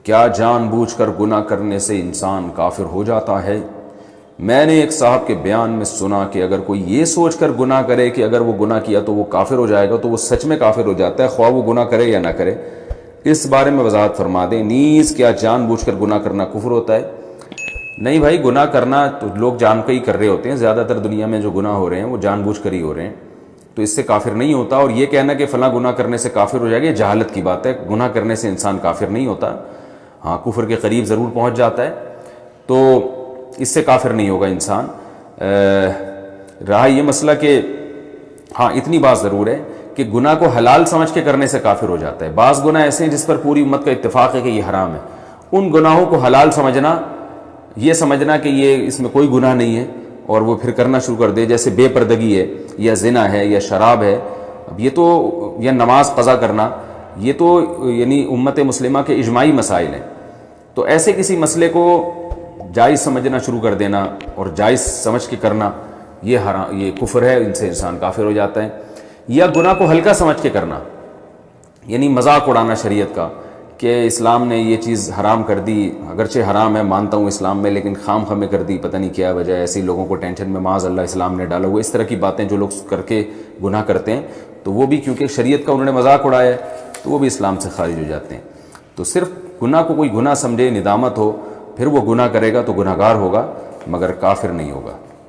کیا جان بوجھ کر گناہ کرنے سے انسان کافر ہو جاتا ہے؟ میں نے ایک صاحب کے بیان میں سنا کہ اگر کوئی یہ سوچ کر گناہ کرے کہ اگر وہ گناہ کیا تو وہ کافر ہو جائے گا، تو وہ سچ میں کافر ہو جاتا ہے، خواہ وہ گناہ کرے یا نہ کرے۔ اس بارے میں وضاحت فرما دیں۔ نیز کیا جان بوجھ کر گناہ کرنا کفر ہوتا ہے؟ نہیں بھائی، گناہ کرنا تو لوگ جان کے ہی کر رہے ہوتے ہیں، زیادہ تر دنیا میں جو گناہ ہو رہے ہیں وہ جان بوجھ کر ہی ہو رہے ہیں، تو اس سے کافر نہیں ہوتا۔ اور یہ کہنا کہ فلاں گناہ کرنے سے کافر ہو جائے گا، یہ جہالت کی بات ہے۔ گناہ کرنے سے انسان کافر نہیں ہوتا، ہاں کفر کے قریب ضرور پہنچ جاتا ہے، تو اس سے کافر نہیں ہوگا انسان۔ رہا یہ مسئلہ کہ ہاں اتنی بات ضرور ہے کہ گناہ کو حلال سمجھ کے کرنے سے کافر ہو جاتا ہے۔ بعض گناہ ایسے ہیں جس پر پوری امت کا اتفاق ہے کہ یہ حرام ہے، ان گناہوں کو حلال سمجھنا، یہ سمجھنا کہ یہ اس میں کوئی گناہ نہیں ہے اور وہ پھر کرنا شروع کر دے، جیسے بے پردگی ہے یا زنا ہے یا شراب ہے، اب یہ تو یا نماز قضا کرنا، یہ تو یعنی امت مسلمہ کے اجماعی مسائل ہیں، تو ایسے کسی مسئلے کو جائز سمجھنا شروع کر دینا اور جائز سمجھ کے کرنا، یہ کفر ہے، ان سے انسان کافر ہو جاتا ہے۔ یا گناہ کو ہلکا سمجھ کے کرنا، یعنی مذاق اڑانا شریعت کا کہ اسلام نے یہ چیز حرام کر دی، اگرچہ حرام ہے مانتا ہوں اسلام میں، لیکن خام خامے کر دی، پتہ نہیں کیا وجہ، ایسے لوگوں کو ٹینشن میں معاذ اللہ اسلام نے ڈالا ہوا۔ اس طرح کی باتیں جو لوگ کر کے گناہ کرتے ہیں تو وہ بھی کیونکہ شریعت کا انہوں نے مذاق اڑایا ہے تو وہ بھی اسلام سے خارج ہو جاتے ہیں۔ تو صرف گناہ کو کوئی گناہ سمجھے، ندامت ہو، پھر وہ گناہ کرے گا تو گناہگار ہوگا مگر کافر نہیں ہوگا۔